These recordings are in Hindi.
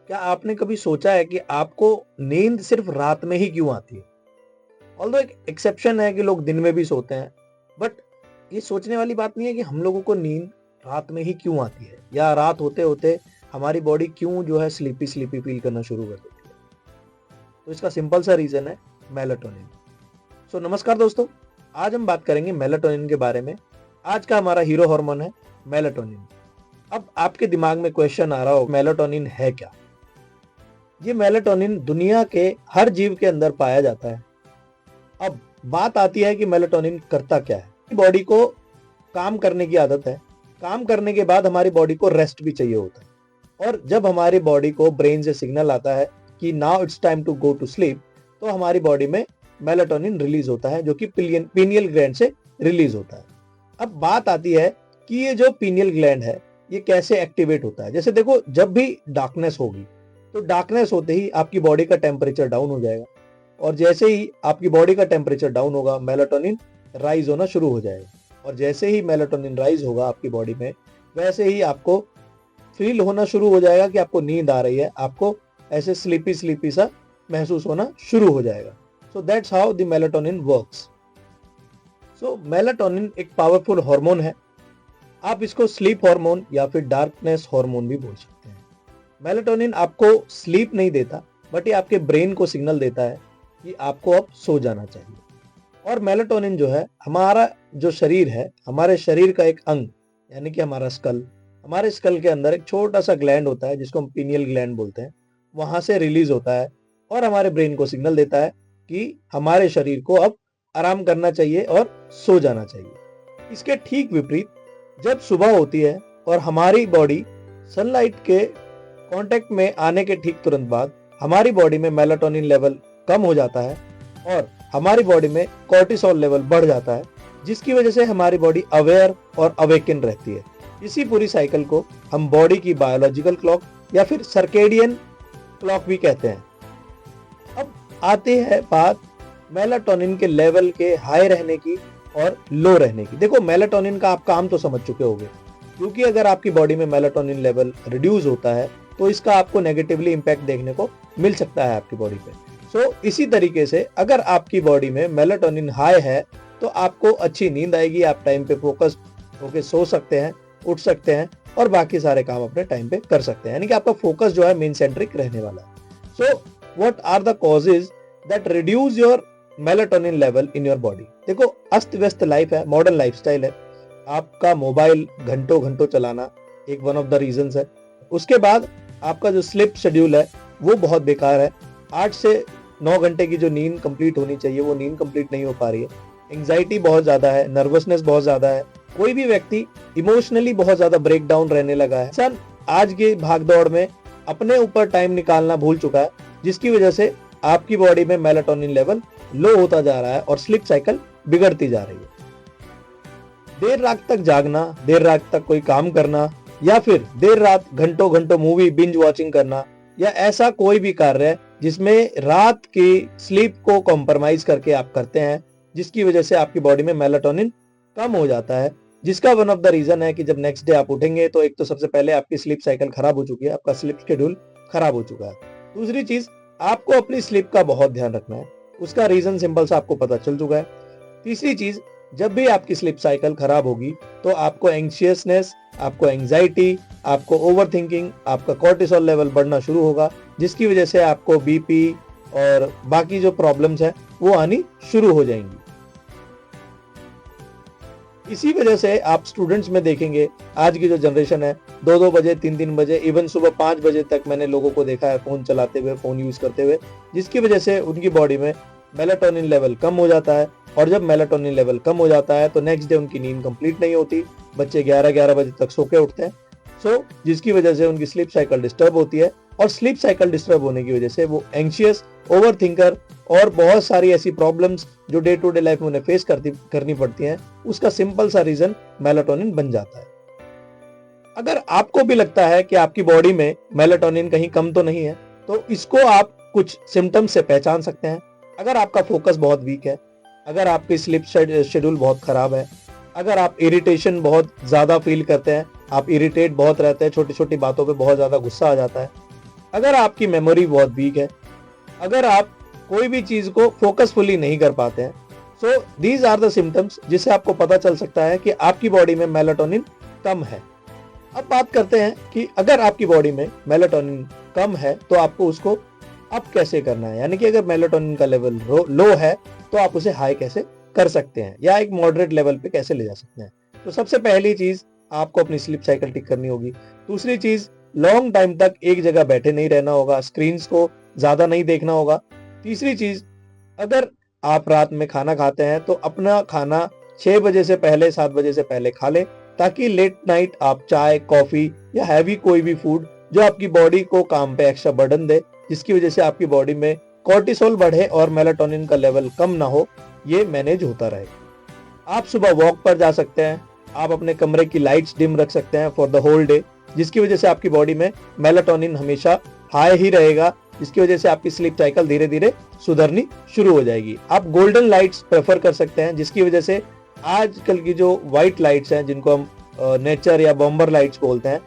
क्या आपने कभी सोचा है कि आपको नींद सिर्फ रात में ही क्यों आती है? ऑल्दो एक एक्सेप्शन है कि लोग दिन में भी सोते हैं, बट ये सोचने वाली बात नहीं है कि हम लोगों को नींद रात में ही क्यों आती है, या रात होते होते हमारी बॉडी क्यों जो है स्लीपी स्लीपी फील करना शुरू कर देती है। तो इसका सिंपल सा रीजन है मेलाटोनिन। सो नमस्कार दोस्तों, आज हम बात करेंगे मेलाटोनिन के बारे में। आज का हमारा हीरो हार्मोन है मेलाटोनिन। अब आपके दिमाग में क्वेश्चन आ रहा हो, मेलाटोनिन है क्या? ये मेलाटोनिन दुनिया के हर जीव के अंदर पाया जाता है। अब बात आती है कि मेलाटोनिन करता क्या है। बॉडी को काम करने की आदत है, काम करने के बाद हमारी बॉडी को रेस्ट भी चाहिए होता है, और जब हमारी बॉडी को ब्रेन से सिग्नल आता है कि now it's time to go to sleep, तो हमारी बॉडी में मेलाटोनिन रिलीज होता है, जो कि पीनियल ग्लैंड से रिलीज होता है। अब बात आती है कि ये जो पीनियल ग्लैंड है ये कैसे एक्टिवेट होता है। जैसे देखो, जब भी डार्कनेस होगी तो डार्कनेस होते ही आपकी बॉडी का टेम्परेचर डाउन हो जाएगा, और जैसे ही आपकी बॉडी का टेम्परेचर डाउन होगा मेलाटोनिन राइज होना शुरू हो जाएगा, और जैसे ही मेलाटोनिन राइज होगा आपकी बॉडी में, वैसे ही आपको फील होना शुरू हो जाएगा कि आपको नींद आ रही है, आपको ऐसे स्लीपी स्लीपी सा महसूस होना शुरू हो जाएगा। So that's how the melatonin works. So melatonin एक पावरफुल हार्मोन है। आप इसको स्लीप हार्मोन या फिर डार्कनेस हार्मोन भी बोल सकते हैं। मेलाटोनिन आपको स्लीप नहीं देता, बट ये आपके ब्रेन को सिग्नल देता है कि आपको अब सो जाना चाहिए। और मेलाटोनिन जो है, हमारा जो शरीर है, हमारे शरीर का एक अंग, यानी कि हमारा स्कल, हमारे स्कल के अंदर एक छोटा सा ग्लैंड होता है जिसको हम पीनियल ग्लैंड बोलते हैं, वहां से रिलीज होता है और हमारे ब्रेन को सिग्नल देता है कि हमारे शरीर को अब आराम करना चाहिए और सो जाना चाहिए। इसके ठीक विपरीत, जब सुबह होती है और हमारी बॉडी सनलाइट के कांटेक्ट में आने के ठीक तुरंत बाद हमारी बॉडी में मेलाटोनिन लेवल कम हो जाता है और हमारी बॉडी में कोर्टिसोल लेवल बढ़ जाता है, जिसकी वजह से हमारी बॉडी अवेयर और अवेकन रहती है। इसी पूरी साइकिल को हम बॉडी की बायोलॉजिकल क्लॉक या फिर सर्केडियन क्लॉक भी कहते हैं। अब आती है बात मेलाटोनिन के लेवल के हाई रहने की और लो रहने की। देखो, मेलाटोनिन का आप काम तो समझ चुके होंगे, क्योंकि अगर आपकी बॉडी में मेलाटोनिन लेवल रिड्यूस होता है तो इसका आपको नेगेटिवली इंपैक्ट देखने को मिल सकता है आपकी बॉडी पे। सो इसी तरीके से अगर आपकी बॉडी में मेलाटोनिन हाई है तो आपको अच्छी नींद आएगी, आप टाइम पे फोकस होके सो सकते हैं, उठ सकते हैं और बाकी सारे काम अपने टाइम पे कर सकते हैं, यानी कि आपका फोकस जो है मेन सेंट्रिक रहने वाला है। So what are the causes that reduce your melatonin level in your body? देखो, अस्त व्यस्त लाइफ है, मॉडर्न लाइफस्टाइल है, आपका मोबाइल घंटों घंटों चलाना एक वन ऑफ द रीजंस है। उसके बाद आपका जो स्लीप शेड्यूल है वो बहुत बेकार है। 8 से 9 घंटे की जो नींद कंप्लीट होनी चाहिए वो नींद कंप्लीट नहीं हो पा रही है। एंजाइटी बहुत ज्यादा है, नर्वसनेस बहुत ज्यादा है, कोई भी व्यक्ति इमोशनली बहुत ज्यादा ब्रेक डाउन रहने लगा है। इंसान आज के भागदौड़ में अपने ऊपर टाइम निकालना भूल चुका है, जिसकी वजह से आपकी बॉडी में मेलाटोनिन लेवल लो होता जा रहा है और स्लीप साइकिल बिगड़ती जा रही है। देर रात तक जागना, देर रात तक कोई काम करना, या फिर देर रात घंटों घंटों मूवी बिंज वॉचिंग करना, या ऐसा कोई भी कार्य है जिसमें रात की स्लीप को कॉम्प्रोमाइज करके आप करते हैं, जिसकी वजह से आपकी बॉडी में मेलाटोनिन कम हो जाता है, जिसका वन ऑफ द रीजन है कि जब नेक्स्ट डे आप उठेंगे तो एक तो सबसे पहले आपकी स्लीप साइकिल खराब हो चुकी है, आपका स्लीप शेड्यूल खराब हो चुका है। दूसरी चीज, आपको अपनी स्लीप का बहुत ध्यान रखना है, उसका रीजन सिंपल सा आपको पता चल चुका है। तीसरी चीज, जब भी आपकी स्लीप साइकिल खराब होगी तो आपको एंग्शियसनेस, आपको एंजाइटी, आपको ओवरथिंकिंग, आपका कोर्टिसोल लेवल बढ़ना शुरू होगा, जिसकी वजह से आपको बीपी और बाकी जो प्रॉब्लम्स है वो आनी शुरू हो जाएंगी। इसी वजह से आप स्टूडेंट्स में देखेंगे, आज की जो जनरेशन है 2-2 बजे, 3-3 बजे, इवन सुबह 5 बजे तक मैंने लोगों को देखा है फोन चलाते हुए, फोन यूज करते हुए, जिसकी वजह से उनकी बॉडी में मेलाटोनिन लेवल कम हो जाता है। और जब मेलाटोनिन लेवल कम हो जाता है तो नेक्स्ट डे उनकी नींद कंप्लीट नहीं होती, बच्चे 11-11 बजे तक सो के उठते हैं। जिसकी वजह से उनकी स्लीप साइकिल डिस्टर्ब होती है, और स्लीप साइकिल डिस्टर्ब होने की वजह से वो एंग्शियस, ओवरथिंकर और बहुत सारी ऐसी प्रॉब्लम्स जो डे टू डे लाइफ में उन्हें फेस करनी पड़ती हैं, उसका सिंपल सा रीजन मेलाटोनिन बन जाता है। अगर आपको भी लगता है कि आपकी बॉडी में मेलाटोनिन कहीं कम तो नहीं है, तो इसको आप कुछ सिम्टम्स से पहचान सकते हैं। अगर आपका फोकस बहुत वीक है, अगर आपकी स्लीप शेड्यूल बहुत खराब है, अगर आप इरिटेशन बहुत ज्यादा फील करते हैं, आप इरिटेट बहुत रहते हैं, छोटी छोटी बातों पे बहुत ज्यादा गुस्सा आ जाता है, अगर आपकी मेमोरी बहुत वीक है, अगर आप कोई भी चीज को फोकसफुली नहीं कर पाते हैं, so these are the symptoms जिससे आपको पता चल सकता है कि आपकी बॉडी में मेलाटोनिन कम है। अब बात करते हैं कि अगर आपकी बॉडी में मेलाटोनिन कम है तो आपको उसको अप कैसे करना है, यानी कि अगर मेलाटोनिन का लेवल लो है तो आप उसे हाई कैसे कर सकते हैं या एक मॉडरेट लेवल पे कैसे ले जा सकते हैं। तो सबसे पहली चीज, आपको अपनी स्लीप साइकिल ठीक करनी होगी। दूसरी चीज, लॉन्ग टाइम तक एक जगह बैठे नहीं रहना होगा, स्क्रीन्स को ज्यादा नहीं देखना होगा। तीसरी चीज, अगर आप रात में खाना खाते हैं तो अपना खाना 6 बजे से पहले 7 बजे से पहले खा लें, ताकि लेट नाइट आप चाय, कॉफी या हैवी कोई भी फूड जो आपकी बॉडी को काम पे एक्स्ट्रा बर्डन दे, जिसकी वजह से आपकी बॉडी में कॉर्टिसोल बढ़े और मेलाटोनिन का लेवल कम ना हो, ये मैनेज होता रहे। आप सुबह वॉक पर जा सकते हैं, आप अपने कमरे की लाइट्स डिम रख सकते हैं फॉर द होल डे, जिसकी वजह से आपकी बॉडी में मेलाटोनिन हमेशा हाई ही रहेगा, जिसकी वजह से आपकी स्लीप साइकिल धीरे धीरे सुधरनी शुरू हो जाएगी। आप गोल्डन लाइट्स प्रेफर कर सकते हैं, जिसकी वजह से आजकल की जो व्हाइट लाइट्स हैं, जिनको हम नेचर या बॉम्बर लाइट्स बोलते हैं,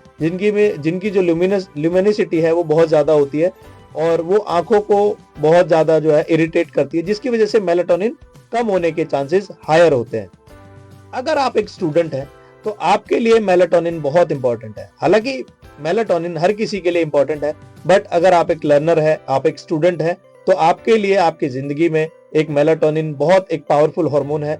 जिनकी जो ल्यूमिनिसिटी है वो बहुत ज्यादा होती है और वो आंखों को बहुत ज्यादा जो है इरिटेट करती है, जिसकी वजह से मेलाटोनिन कम होने के चांसेस हायर होते हैं। अगर आप एक स्टूडेंट हैं तो आपके लिए मेलाटोनिन बहुत इंपॉर्टेंट है। हालांकि मेलाटोनिन हर किसी के लिए इंपॉर्टेंट है, बट अगर आप एक लर्नर है, आप एक स्टूडेंट है, तो आपके लिए आपकी जिंदगी में एक मेलाटोनिन बहुत एक पावरफुल हार्मोन है।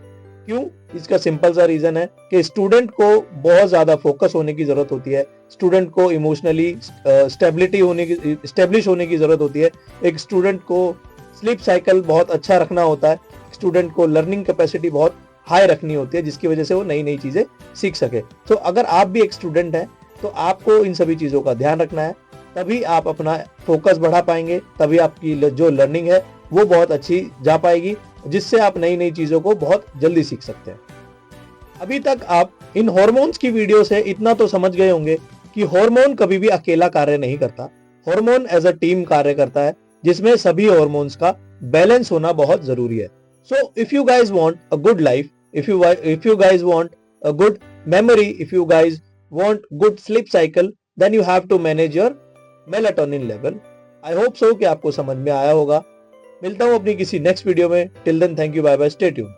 क्यों? इसका सिंपल सा रीजन है कि स्टूडेंट को बहुत ज्यादा फोकस होने की जरूरत होती है, स्टूडेंट को इमोशनली स्टेब्लिश होने की जरूरत होती है, एक स्टूडेंट को स्लीप साइकिल बहुत अच्छा रखना होता है, स्टूडेंट को लर्निंग कैपेसिटी बहुत हाई रखनी होती है, जिसकी वजह से वो नई नई चीजें सीख सके। तो अगर आप भी एक स्टूडेंट हैं तो आपको इन सभी चीजों का ध्यान रखना है, तभी आप अपना फोकस बढ़ा पाएंगे, तभी आपकी जो लर्निंग है वो बहुत अच्छी जा पाएगी, जिससे आप नई नई चीजों को बहुत जल्दी सीख सकते हैं। अभी तक आप इन हॉर्मोन्स की वीडियो से इतना तो समझ गए होंगे कि हार्मोन कभी भी अकेला कार्य नहीं करता, हार्मोन एज अ टीम कार्य करता है, जिसमें सभी हार्मोन्स का बैलेंस होना बहुत जरूरी है। So if you guys want a good life, if you guys want a good memory, if you guys want good sleep cycle, then you have to manage your melatonin level. I hope so कि आपको समझ में आया होगा। मिलता हूं अपनी किसी नेक्स्ट वीडियो में। Till then, thank you, bye bye, stay tuned.